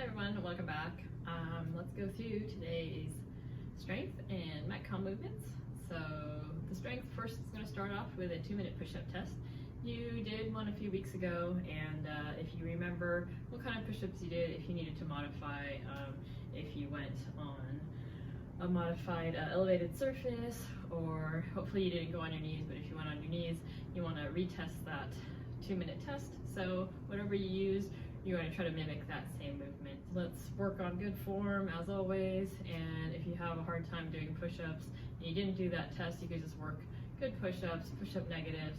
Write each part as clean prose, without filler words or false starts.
Hi everyone, welcome back. Let's go through today's strength and Metcon movements. So the strength first is going to start off with a 2-minute push-up test. You did one a few weeks ago, and if you remember what kind of push-ups you did, if you needed to modify, if you went on a modified elevated surface, or hopefully you didn't go on your knees, but if you went on your knees, you want to retest that 2-minute test. So whatever you use, you want to try to mimic that same movement. Let's work on good form as always, and if you have a hard time doing push-ups and you didn't do that test, you could just work good push-ups, push-up negatives,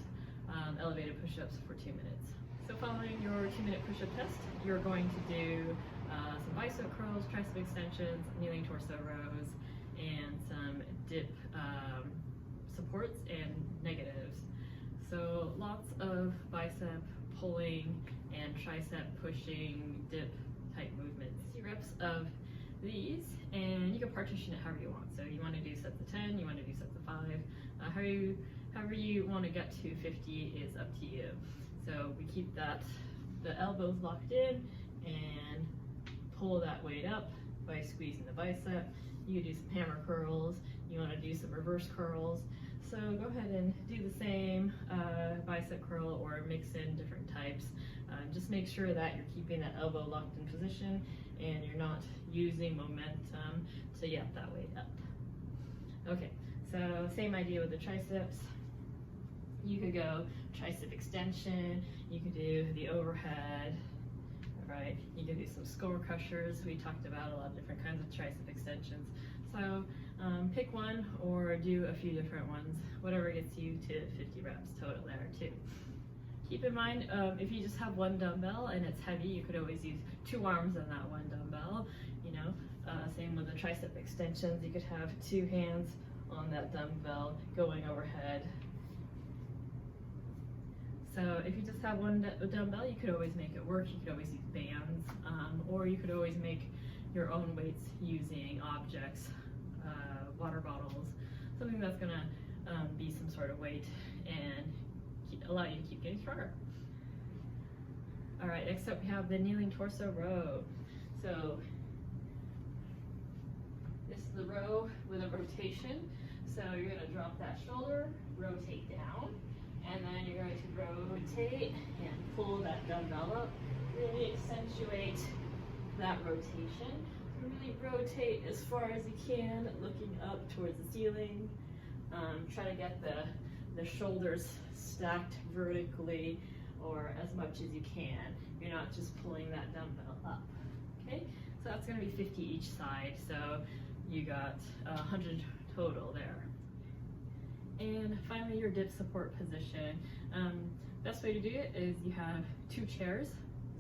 elevated push-ups for 2 minutes. So following your 2-minute push-up test, you're going to do some bicep curls, tricep extensions, kneeling torso rows, and some dip supports and negatives. So lots of bicep pulling and tricep pushing dip type movements. 50 reps of these, and you can partition it however you want. So you want to do sets of 10, you want to do sets of 5, however you want to get to 50 is up to you. So we keep the elbows locked in and pull that weight up by squeezing the bicep. You can do some hammer curls, you want to do some reverse curls. So go ahead and do the same bicep curl or mix in different types. Just make sure that you're keeping that elbow locked in position and you're not using momentum to get that weight up. Okay, so same idea with the triceps. You could go tricep extension, you could do the overhead, right? You could do some skull crushers. We talked about a lot of different kinds of tricep extensions. So pick one or do a few different ones, whatever gets you to 50 reps total there too. Keep in mind, if you just have one dumbbell and it's heavy, you could always use 2 arms on that one dumbbell. Same with the tricep extensions. You could have 2 hands on that dumbbell going overhead. So if you just have one dumbbell, you could always make it work. You could always use bands, or you could always make your own weights using objects, water bottles, something that's gonna be some sort of weight and allow you to keep getting stronger. All right, next up we have the kneeling torso row. So this is the row with a rotation. So you're gonna drop that shoulder, rotate down, and then you're going to rotate and pull that dumbbell up. Really accentuate that rotation. Really rotate as far as you can, looking up towards the ceiling. Try to get the shoulders stacked vertically or as much as you can. You're not just pulling that dumbbell up. Okay, so that's going to be 50 each side. So you got 100 total there. And finally, your dip support position. Best way to do it is you have 2 chairs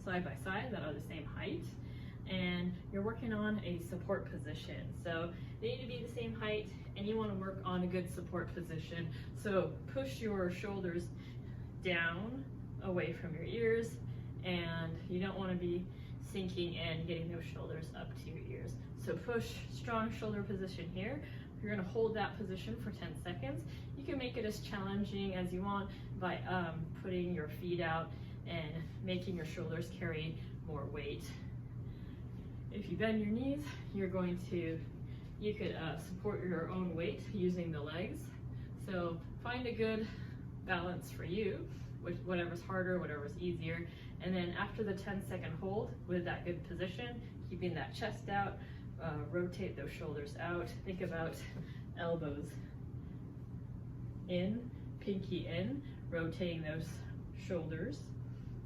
side by side that are the same height, and you're working on a support position. So they need to be the same height, and you want to work on a good support position. So push your shoulders down away from your ears, and you don't want to be sinking and getting those shoulders up to your ears. So push, strong shoulder position here. You're going to hold that position for 10 seconds. You can make it as challenging as you want by putting your feet out and making your shoulders carry more weight. If you bend your knees, you could support your own weight using the legs. So find a good balance for you, whatever's harder, whatever's easier. And then after the 10-second hold with that good position, keeping that chest out, rotate those shoulders out. Think about elbows in, pinky in, rotating those shoulders.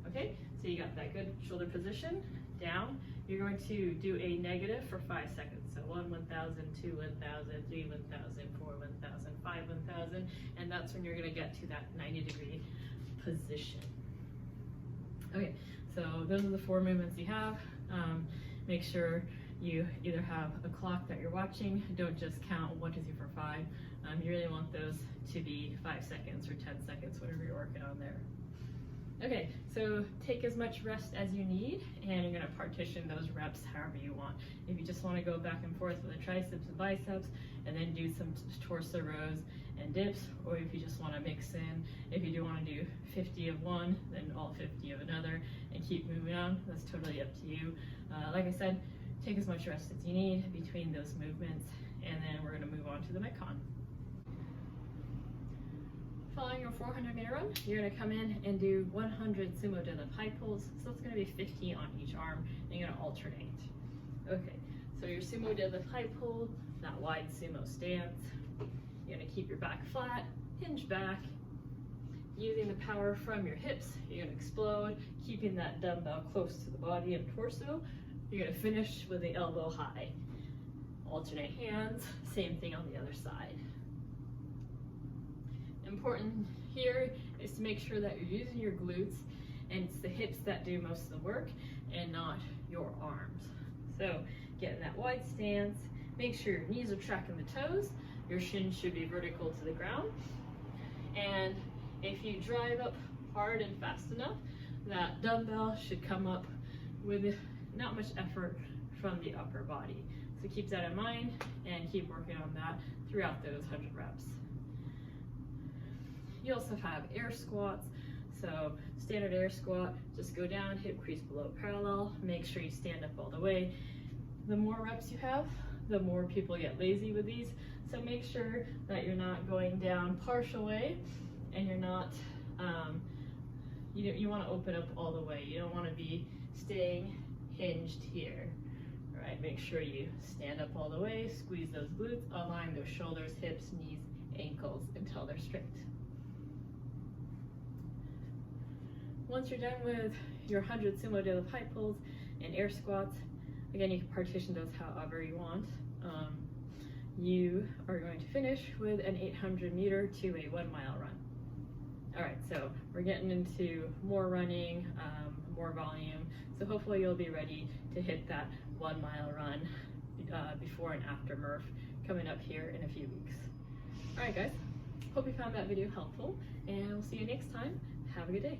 Okay, so you got that good shoulder position, down. You're going to do a negative for 5 seconds. So 1, 1,000, 2, 1,000, 3, 1,000, 4, 1,000, 5, 1,000, and that's when you're going to get to that 90-degree position. Okay, so those are the 4 movements you have. Make sure you either have a clock that you're watching. Don't just count 1, 2, 3, 4, 5. You really want those to be 5 seconds or 10 seconds, whatever you're working on there. Okay, so take as much rest as you need, and you're gonna partition those reps however you want. If you just wanna go back and forth with the triceps and biceps, and then do some torso rows and dips, or if you just wanna mix in, if you do wanna do 50 of one, then all 50 of another, and keep moving on, that's totally up to you. Like I said, take as much rest as you need between those movements, and then we're gonna move on to the Metcon. Following your 400-meter run, you're gonna come in and do 100 sumo deadlift high pulls. So it's gonna be 50 on each arm, and you're gonna alternate. Okay, so your sumo deadlift high pull, that wide sumo stance. You're gonna keep your back flat, hinge back. Using the power from your hips, you're gonna explode, keeping that dumbbell close to the body and torso. You're gonna finish with the elbow high. Alternate hands, same thing on the other side. Important here is to make sure that you're using your glutes, and it's the hips that do most of the work and not your arms. So get in that wide stance, make sure your knees are tracking the toes, your shins should be vertical to the ground, and if you drive up hard and fast enough, that dumbbell should come up with not much effort from the upper body. So keep that in mind and keep working on that throughout those 100 reps. You also have air squats. So standard air squat, just go down, hip crease below parallel, make sure you stand up all the way. The more reps you have, the more people get lazy with these. So make sure that you're not going down partial way, and you're not, you want to open up all the way. You don't want to be staying hinged here. All right, make sure you stand up all the way, squeeze those glutes, align those shoulders, hips, knees, ankles until they're straight. Once you're done with your 100 sumo deadlift high pulls and air squats, again, you can partition those however you want. You are going to finish with an 800 meter to a 1 mile run. All right, so we're getting into more running, more volume. So hopefully you'll be ready to hit that 1 mile run before and after Murph coming up here in a few weeks. All right, guys, hope you found that video helpful, and we'll see you next time. Have a good day.